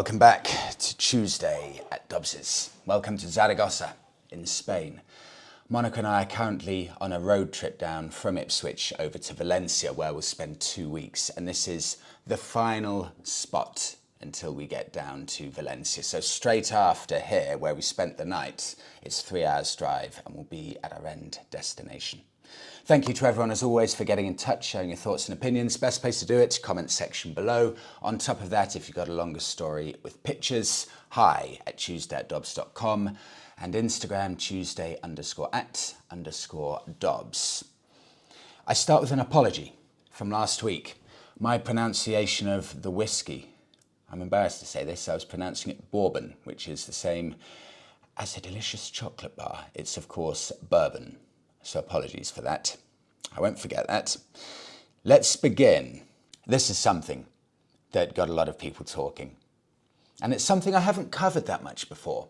Welcome back to Tuesday at Dobbs's. Welcome to Zaragoza in Spain. Monica and I are currently on a road trip down from Ipswich over to Valencia, where we'll spend 2 weeks. And this is the final spot until we get down to Valencia. So straight after here, where we spent the night, it's 3 hours drive and we'll be at our end destination. Thank you to everyone, as always, for getting in touch, sharing your thoughts and opinions. Best place to do it, comment section below. On top of that, if you've got a longer story with pictures, hi@tuesday@dobbs.com and Instagram, Tuesday_at_Dobbs. I start with an apology from last week. My pronunciation of the whiskey, I'm embarrassed to say this, I was pronouncing it bourbon, which is the same as a delicious chocolate bar. It's, of course, bourbon. So apologies for that. I won't forget that. Let's begin. This is something that got a lot of people talking. And it's something I haven't covered that much before.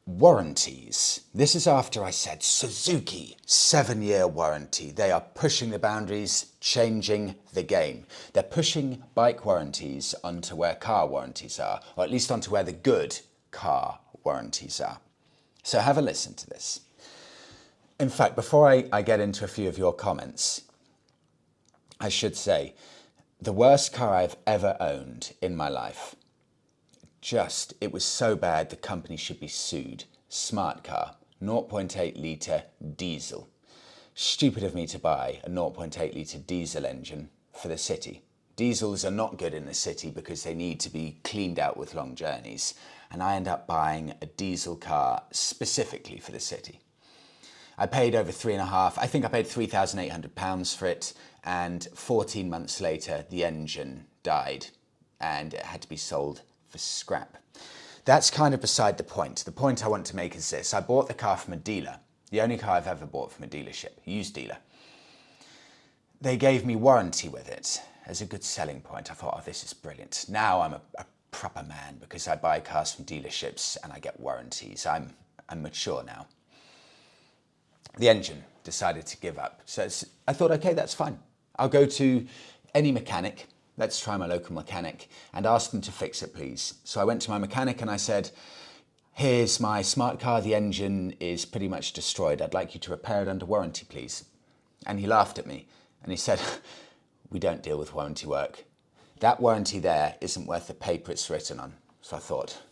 Warranties. This is after I said Suzuki, 7-year warranty. They are pushing the boundaries, changing the game. They're pushing bike warranties onto where car warranties are, or at least onto where the good car warranties are. So have a listen to this. In fact, before I get into a few of your comments, I should say, the worst car I've ever owned in my life. It was so bad the company should be sued. Smart car, 0.8 litre diesel. Stupid of me to buy a 0.8 litre diesel engine for the city. Diesels are not good in the city because they need to be cleaned out with long journeys. And I end up buying a diesel car specifically for the city. I paid over I think I paid £3,800 for it, and 14 months later the engine died and it had to be sold for scrap. That's kind of beside the point. The point I want to make is this. I bought the car from a dealer, the only car I've ever bought from a dealership, used dealer. They gave me warranty with it as a good selling point. I thought, oh, this is brilliant. Now I'm a proper man because I buy cars from dealerships and I get warranties. I'm mature now. The engine decided to give up. So I thought, okay, that's fine. I'll go to any mechanic. Let's try my local mechanic and ask them to fix it, please. So I went to my mechanic and I said, here's my smart car. The engine is pretty much destroyed. I'd like you to repair it under warranty, please. And he laughed at me and he said, we don't deal with warranty work. That warranty there isn't worth the paper it's written on. So I thought,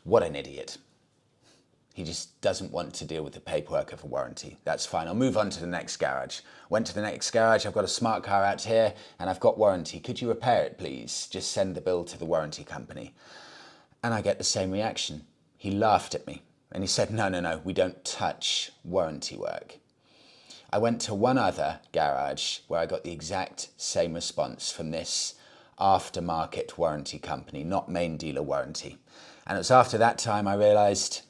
what an idiot. He just doesn't want to deal with the paperwork of a warranty. That's fine. I'll move on to the next garage. Went to the next garage. I've got a smart car out here and I've got warranty. Could you repair it, please? Just send the bill to the warranty company. And I get the same reaction. He laughed at me and he said, no, we don't touch warranty work. I went to one other garage where I got the exact same response from this aftermarket warranty company, not main dealer warranty. And it was after that time I realized,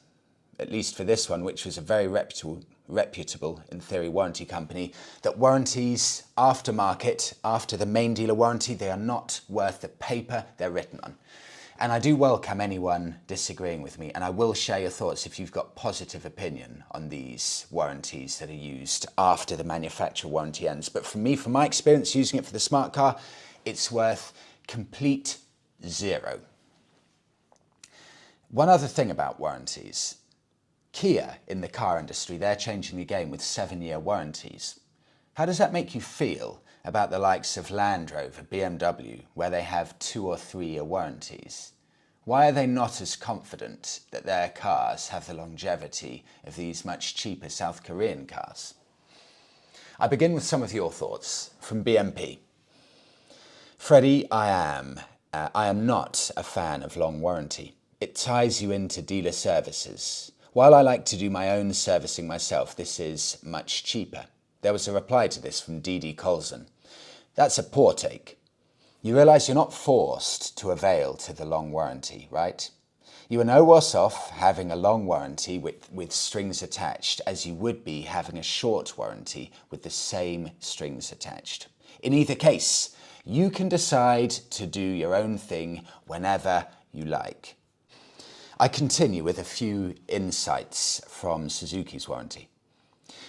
at least for this one, which was a very reputable, in theory, warranty company, that warranties aftermarket, after the main dealer warranty, they are not worth the paper they're written on. And I do welcome anyone disagreeing with me, and I will share your thoughts if you've got positive opinion on these warranties that are used after the manufacturer warranty ends. But for me, from my experience using it for the smart car, it's worth complete zero. One other thing about warranties. Kia, in the car industry, they're changing the game with 7-year warranties. How does that make you feel about the likes of Land Rover, BMW, where they have 2 or 3-year warranties? Why are they not as confident that their cars have the longevity of these much cheaper South Korean cars? I begin with some of your thoughts from BMP. Freddie, I am not a fan of long warranty. It ties you into dealer services. While I like to do my own servicing myself, this is much cheaper. There was a reply to this from D.D. Colson. That's a poor take. You realise you're not forced to avail to the long warranty, right? You are no worse off having a long warranty with strings attached as you would be having a short warranty with the same strings attached. In either case, you can decide to do your own thing whenever you like. I continue with a few insights from Suzuki's warranty.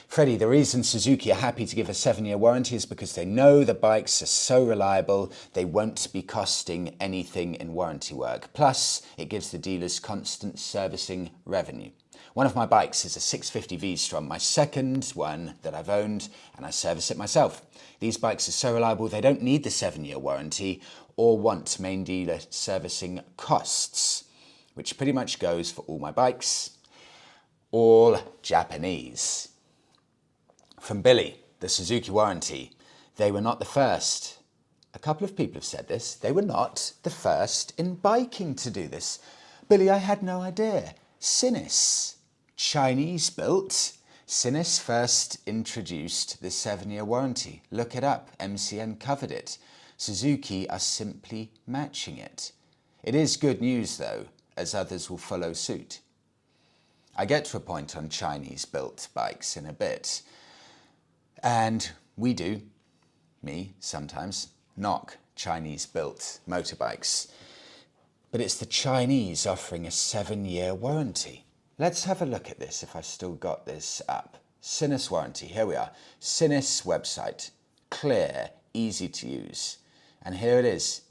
Freddie, the reason Suzuki are happy to give a 7-year warranty is because they know the bikes are so reliable they won't be costing anything in warranty work. Plus, it gives the dealers constant servicing revenue. One of my bikes is a 650 V-Strom, my second one that I've owned, and I service it myself. These bikes are so reliable they don't need the 7-year warranty or want main dealer servicing costs, which pretty much goes for all my bikes, all Japanese. From Billy, the Suzuki warranty. They were not the first. A couple of people have said this. They were not the first in biking to do this. Billy, I had no idea. Sinis, Chinese built. Sinis first introduced the 7-year warranty. Look it up. MCN covered it. Suzuki are simply matching it. It is good news though, as others will follow suit. I get to a point on Chinese built bikes in a bit. And we do, me sometimes, knock Chinese-built motorbikes. But it's the Chinese offering a 7-year warranty. Let's have a look at this if I've still got this up. Sinis warranty, here we are. Sinis website, clear, easy to use. And here it is.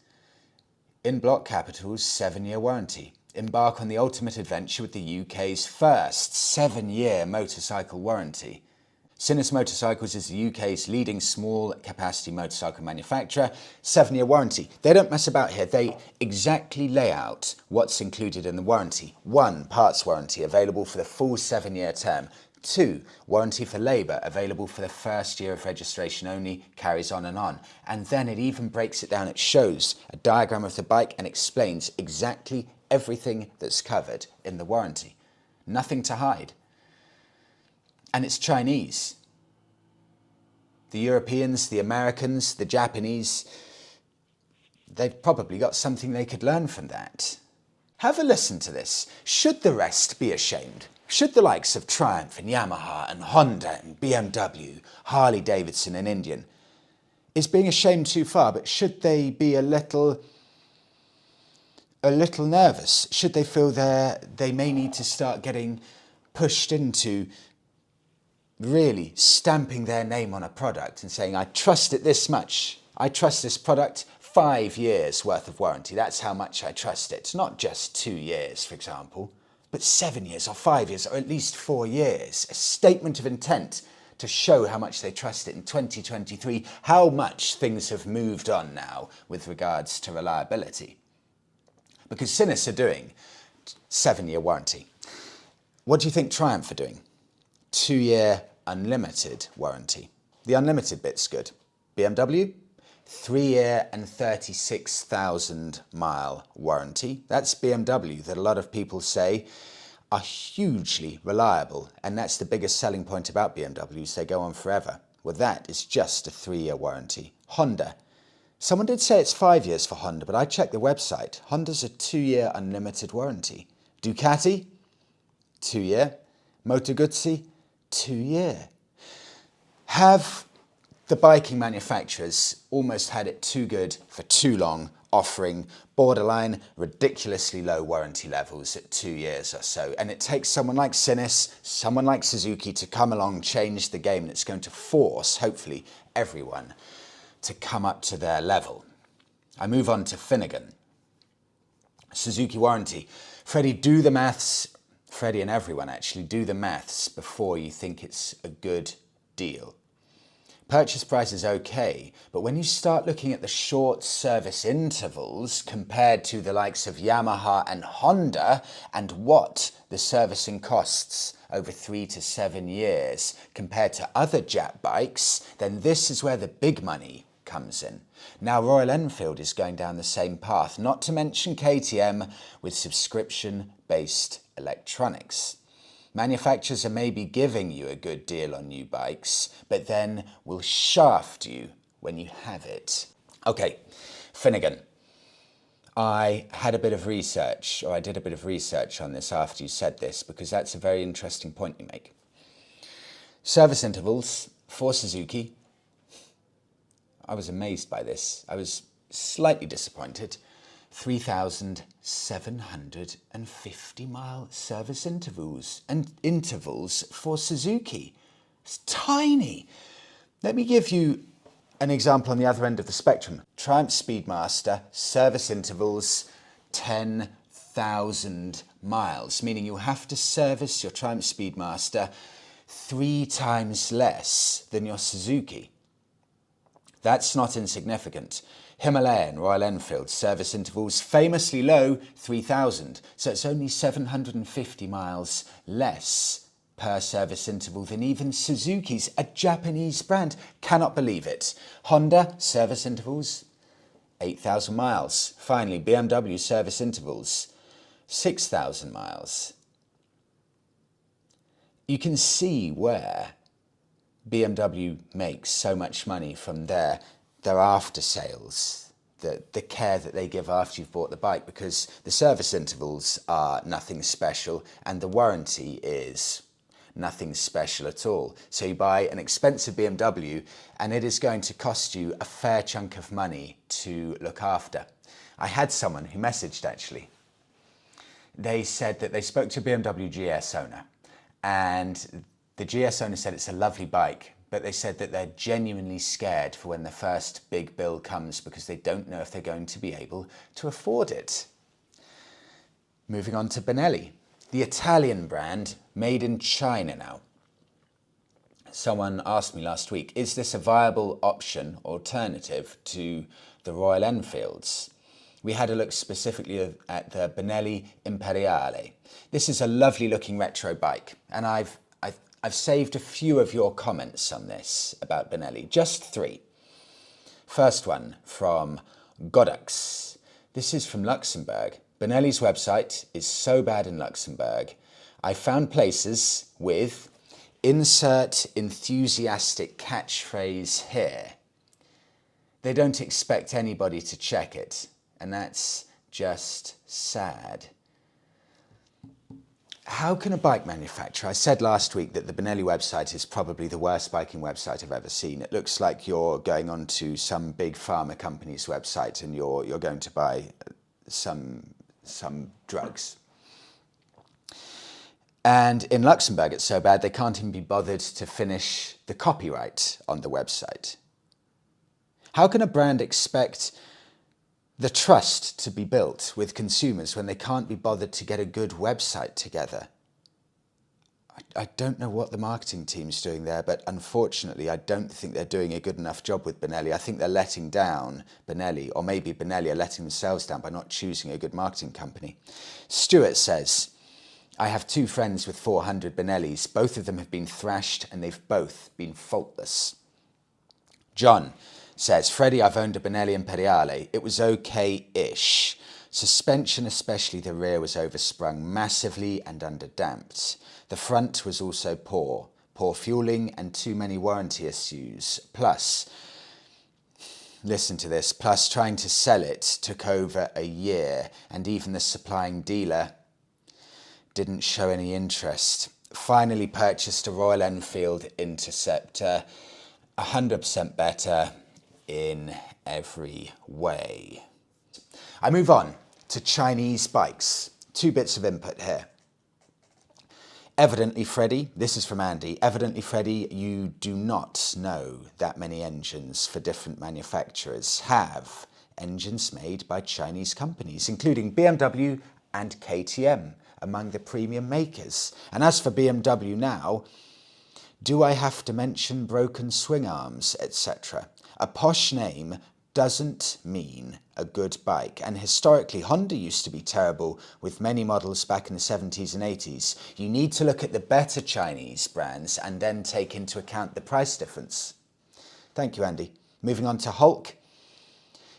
In block capitals, 7-year warranty. Embark on the ultimate adventure with the UK's first 7-year motorcycle warranty. Sinis Motorcycles is the UK's leading small capacity motorcycle manufacturer. 7-year warranty. They don't mess about here. They exactly lay out what's included in the warranty. 1, parts warranty available for the full 7-year term. 2, warranty for labour available for the first year of registration only, carries on and on. And then it even breaks it down. It shows a diagram of the bike and explains exactly everything that's covered in the warranty. Nothing to hide. And it's Chinese. The Europeans, the Americans, the Japanese, they've probably got something they could learn from that. Have a listen to this. Should the rest be ashamed? Should the likes of Triumph and Yamaha and Honda and BMW, Harley Davidson and Indian, is being ashamed too far, but should they be a little nervous? Should they feel they may need to start getting pushed into really stamping their name on a product and saying, I trust it this much. I trust this product, 5 years worth of warranty. That's how much I trust it. It's not just 2 years, for example, but 7 years or 5 years or at least 4 years. A statement of intent to show how much they trust it in 2023, how much things have moved on now with regards to reliability. Because Sinis are doing 7-year warranty. What do you think Triumph are doing? 2-year unlimited warranty. The unlimited bit's good. BMW, 3-year and 36,000 mile warranty. That's BMW that a lot of people say are hugely reliable, and that's the biggest selling point about BMWs, they go on forever. Well, that is just a 3-year warranty. Honda. Someone did say it's 5 years for Honda, but I checked the website. Honda's a 2-year unlimited warranty. Ducati, 2-year. Moto Guzzi, 2-year. Have the biking manufacturers almost had it too good for too long, offering borderline ridiculously low warranty levels at 2 years or so? And it takes someone like Sinis, someone like Suzuki to come along, change the game, and it's going to force, hopefully, everyone to come up to their level. I move on to Finnegan. Suzuki warranty. Freddie, do the maths. Freddie and everyone actually, do the maths before you think it's a good deal. Purchase price is okay, but when you start looking at the short service intervals compared to the likes of Yamaha and Honda and what the servicing costs over 3 to 7 years compared to other Jap bikes, then this is where the big money comes in. Now Royal Enfield is going down the same path, not to mention KTM with subscription-based electronics. Manufacturers are maybe giving you a good deal on new bikes, but then will shaft you when you have it. Okay, Finnegan. I did a bit of research on this after you said this, because that's a very interesting point you make. Service intervals for Suzuki. I was amazed by this. I was slightly disappointed. 3,750 mile service intervals for Suzuki. It's tiny. Let me give you an example on the other end of the spectrum. Triumph Speedmaster, service intervals 10,000 miles, meaning you have to service your Triumph Speedmaster 3 times less than your Suzuki. That's not insignificant. Himalayan Royal Enfield service intervals famously low, 3,000, so it's only 750 miles less per service interval than even Suzuki's, a Japanese brand. Cannot believe it. Honda service intervals, 8,000 miles. Finally, BMW service intervals, 6,000 miles. You can see where BMW makes so much money from their after sales, the care that they give after you've bought the bike, because the service intervals are nothing special and the warranty is nothing special at all. So you buy an expensive BMW and it is going to cost you a fair chunk of money to look after. I had someone who messaged actually. They said that they spoke to a BMW GS owner, and the GS owner said it's a lovely bike, but they said that they're genuinely scared for when the first big bill comes because they don't know if they're going to be able to afford it. Moving on to Benelli, the Italian brand made in China now. Someone asked me last week, is this a viable option, alternative to the Royal Enfields? We had a look specifically at the Benelli Imperiale. This is a lovely looking retro bike, and I've saved a few of your comments on this about Benelli, just 3. First one from Godux. This is from Luxembourg. Benelli's website is so bad in Luxembourg. I found places with insert enthusiastic catchphrase here. They don't expect anybody to check it, and that's just sad. How can a bike manufacturer, I said last week that the Benelli website is probably the worst biking website I've ever seen. It looks like you're going onto some big pharma company's website and you're going to buy some drugs. And in Luxembourg it's so bad they can't even be bothered to finish the copyright on the website. How can a brand expect the trust to be built with consumers when they can't be bothered to get a good website together? I don't know what the marketing team's doing there, but unfortunately I don't think they're doing a good enough job with Benelli. I think they're letting down Benelli, or maybe Benelli are letting themselves down by not choosing a good marketing company. Stuart says, I have 2 friends with 400 Benellis. Both of them have been thrashed and they've both been faultless. John says, Freddie, I've owned a Benelli Imperiale. It was okay-ish. Suspension, especially the rear, was oversprung massively and underdamped. The front was also poor fueling and too many warranty issues. Plus, listen to this, plus trying to sell it took over a year, and even the supplying dealer didn't show any interest. Finally purchased a Royal Enfield Interceptor, 100% better in every way. I move on to Chinese bikes. 2 bits of input here. Evidently, Freddie, this is from Andy, evidently, Freddie, you do not know that many engines for different manufacturers have engines made by Chinese companies, including BMW and KTM, among the premium makers. And as for BMW now, do I have to mention broken swing arms, etc.? A posh name doesn't mean a good bike, and historically Honda used to be terrible with many models back in the 70s and 80s. You need to look at the better Chinese brands and then take into account the price difference. Thank you, Andy. Moving on to Hulk.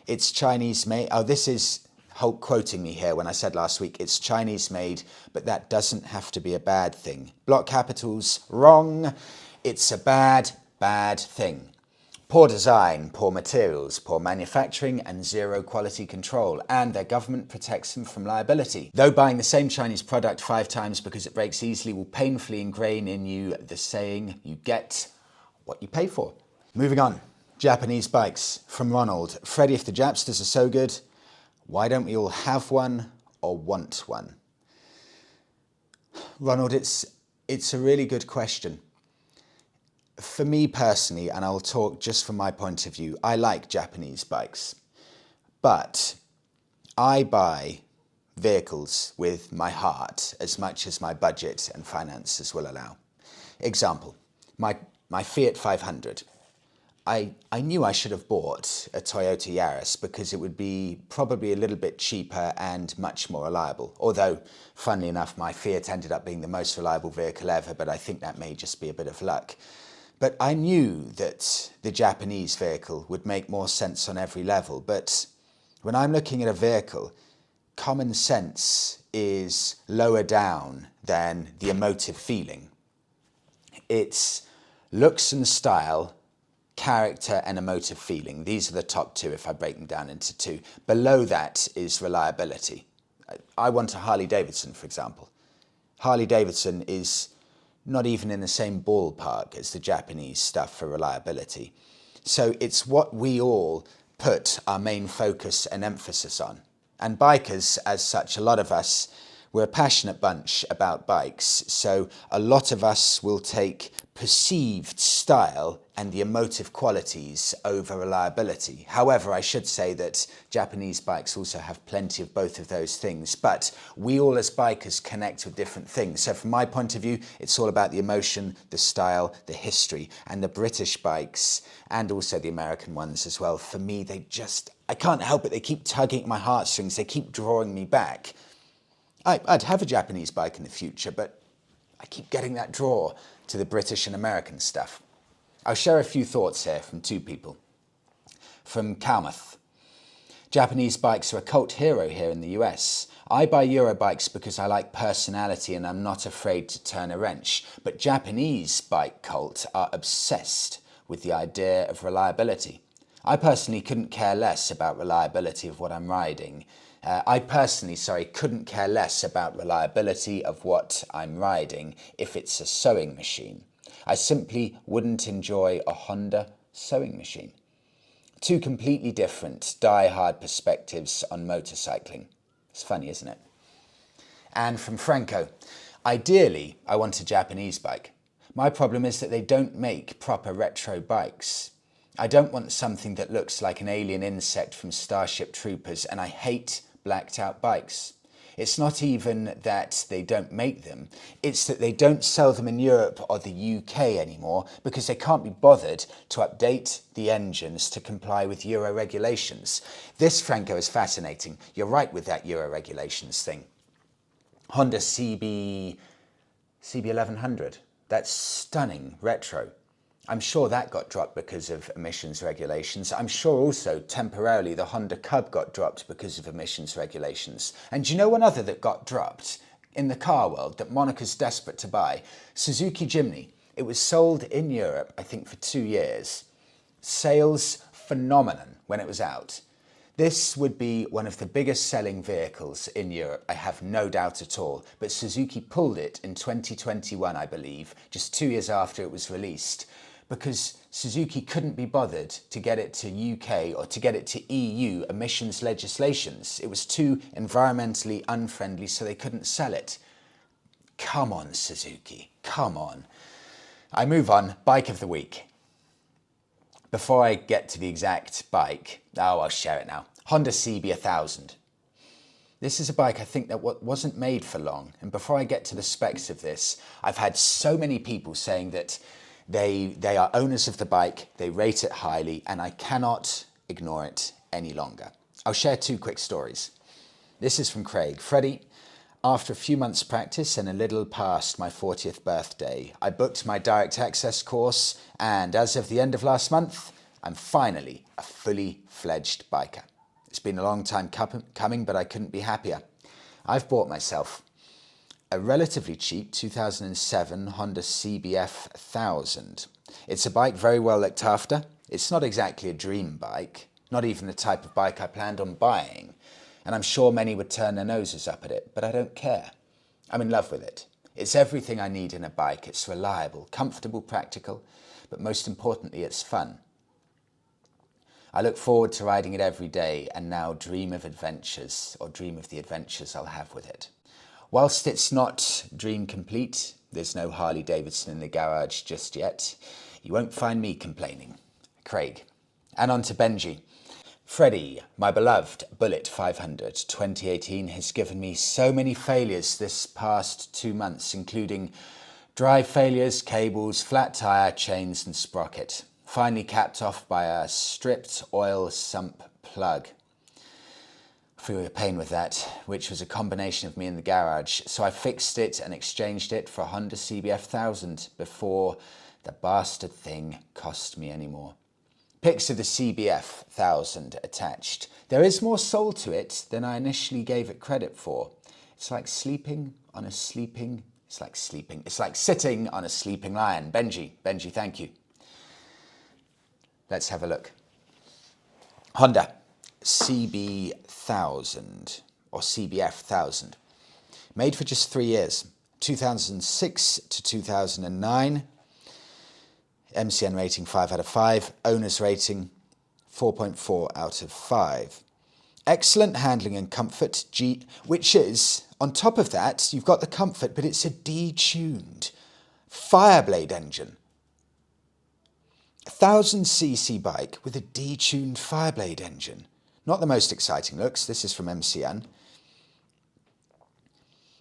It's Chinese made. Oh, this is Hulk quoting me here when I said last week it's Chinese made, but that doesn't have to be a bad thing. Block capitals, wrong. It's a bad thing. Poor design, poor materials, poor manufacturing and zero quality control, and their government protects them from liability. Though buying the same Chinese product 5 times because it breaks easily will painfully ingrain in you the saying, you get what you pay for. Moving on, Japanese bikes from Ronald. Freddie, if the Japsters are so good, why don't we all have one or want one? Ronald, it's a really good question. For me personally, and I'll talk just from my point of view, I like Japanese bikes, but I buy vehicles with my heart as much as my budget and finances will allow. Example, my Fiat 500. I knew I should have bought a Toyota Yaris because it would be probably a little bit cheaper and much more reliable. Although, funnily enough, my Fiat ended up being the most reliable vehicle ever, but I think that may just be a bit of luck. But I knew that the Japanese vehicle would make more sense on every level. But when I'm looking at a vehicle, common sense is lower down than the emotive feeling. It's looks and style, character and emotive feeling. These are the top two if I break them down into two. Below that is reliability. I want a Harley Davidson, for example. Harley Davidson is not even in the same ballpark as the Japanese stuff for reliability. So it's what we all put our main focus and emphasis on. And bikers, as such, a lot of us, we're a passionate bunch about bikes. So a lot of us will take perceived style and the emotive qualities over reliability. However, I should say that Japanese bikes also have plenty of both of those things, but we all as bikers connect with different things. So from my point of view, it's all about the emotion, the style, the history, and the British bikes, and also the American ones as well. For me, I can't help it. They keep tugging at my heartstrings. They keep drawing me back. I'd have a Japanese bike in the future, but I keep getting that draw to the British and American stuff. I'll share a few thoughts here from two people. From Kalmuth. Japanese bikes are a cult hero here in the US. I buy Euro bikes because I like personality and I'm not afraid to turn a wrench. But Japanese bike cult are obsessed with the idea of reliability. I personally couldn't care less about reliability of what I'm riding. Couldn't care less about reliability of what I'm riding if it's a sewing machine. I simply wouldn't enjoy a Honda sewing machine. Two completely different, die-hard perspectives on motorcycling. It's funny, isn't it? And from Franco, ideally, I want a Japanese bike. My problem is that they don't make proper retro bikes. I don't want something that looks like an alien insect from Starship Troopers, and I hate blacked out bikes. It's not even that they don't make them, it's that they don't sell them in Europe or the UK anymore because they can't be bothered to update the engines to comply with Euro regulations. This, Franco, is fascinating. You're right with that Euro regulations thing. Honda CB1100, that's stunning retro. I'm sure that got dropped because of emissions regulations. I'm sure also temporarily the Honda Cub got dropped because of emissions regulations. And do you know one other that got dropped in the car world that Monica's desperate to buy? Suzuki Jimny. It was sold in Europe, I think, for 2 years. Sales phenomenon when it was out. This would be one of the biggest selling vehicles in Europe, I have no doubt at all. But Suzuki pulled it in 2021, I believe, just 2 years after it was released, because Suzuki couldn't be bothered to get it to UK or to get it to EU emissions legislations. It was too environmentally unfriendly, so they couldn't sell it. Come on, Suzuki, come on. I move on, bike of the week. Before I get to the exact bike, I'll share it now. Honda CB1000. This is a bike I think that wasn't made for long. And before I get to the specs of this, I've had so many people saying that they are owners of the bike, they rate it highly, and I cannot ignore it any longer. I'll share two quick stories. This is from Craig. Freddie, after a few months practice and a little past my 40th birthday, I booked my direct access course, and as of the end of last month, I'm finally a fully fledged biker. It's been a long time coming, but I couldn't be happier. I've bought myself a relatively cheap 2007 Honda CBF 1000. It's a bike very well looked after. It's not exactly a dream bike, not even the type of bike I planned on buying, and I'm sure many would turn their noses up at it, but I don't care. I'm in love with it. It's everything I need in a bike. It's reliable, comfortable, practical, but most importantly, it's fun. I look forward to riding it every day and now dream of the adventures I'll have with it. Whilst it's not dream complete, there's no Harley Davidson in the garage just yet, You won't find me complaining. Craig. And on to Benji. Freddie, my beloved Bullet 500 2018 has given me so many failures this past 2 months, including drive failures, cables, flat tyre, chains and sprocket. Finally capped off by a stripped oil sump plug. I feel your pain with that, which was a combination of me in the garage. So I fixed it and exchanged it for a Honda CBF 1000 before the bastard thing cost me any more. Pics of the CBF 1000 attached. There is more soul to it than I initially gave it credit for. It's like sitting on a sleeping lion. Benji, thank you. Let's have a look. Honda CB 1000 or CBF 1000. Made for just 3 years. 2006 to 2009. MCN rating 5 out of 5. Owner's rating 4.4 out of 5. Excellent handling and comfort, which is, on top of that, you've got the comfort, but it's a detuned Fireblade engine. 1000cc bike with a detuned Fireblade engine. Not the most exciting looks. This is from MCN.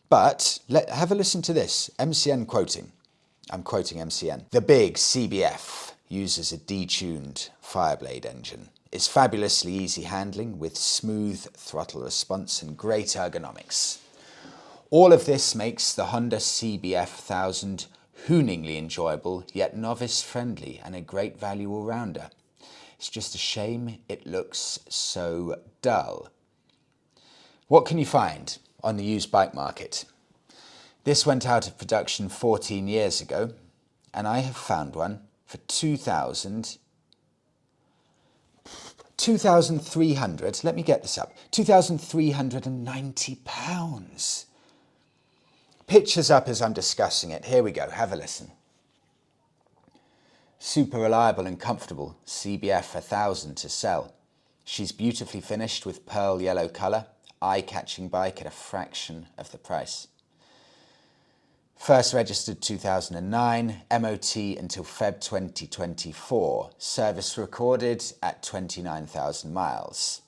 But have a listen to this. MCN quoting. I'm quoting MCN. The big CBF uses a detuned Fireblade engine. It's fabulously easy handling with smooth throttle response and great ergonomics. All of this makes the Honda CBF 1000 hooningly enjoyable, yet novice-friendly and a great value all-rounder. It's just a shame it looks so dull. What can you find on the used bike market? This went out of production 14 years ago, and I have found one for 2,300, let me get this up, £2,390. Pictures up as I'm discussing it. Here we go, have a listen. Super reliable and comfortable CBF 1000 to sell. She's beautifully finished with pearl yellow colour, eye-catching bike at a fraction of the price. First registered 2009, MOT until Feb 2024. Service recorded at 29,000 miles.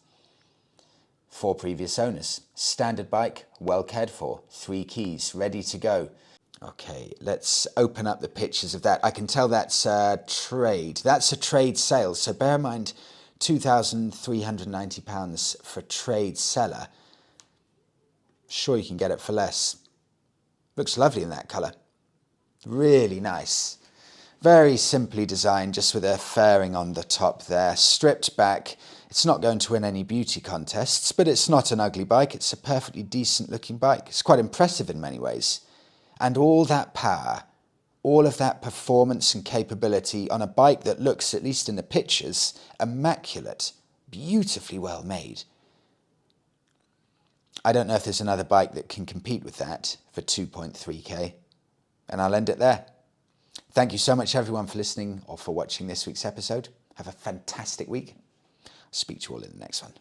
4 previous owners. Standard bike, well cared for. 3 keys, ready to go. Okay, let's open up the pictures of that. I can tell that's a trade. That's a trade sale, so bear in mind £2,390 for a trade seller. Sure you can get it for less. Looks lovely in that colour. Really nice. Very simply designed, just with a fairing on the top there. Stripped back. It's not going to win any beauty contests, but it's not an ugly bike. It's a perfectly decent looking bike. It's quite impressive in many ways. And all that power, all of that performance and capability on a bike that looks, at least in the pictures, immaculate, beautifully well made. I don't know if there's another bike that can compete with that for 2.3k. And I'll end it there. Thank you so much everyone for listening or for watching this week's episode. Have a fantastic week. I'll speak to you all in the next one.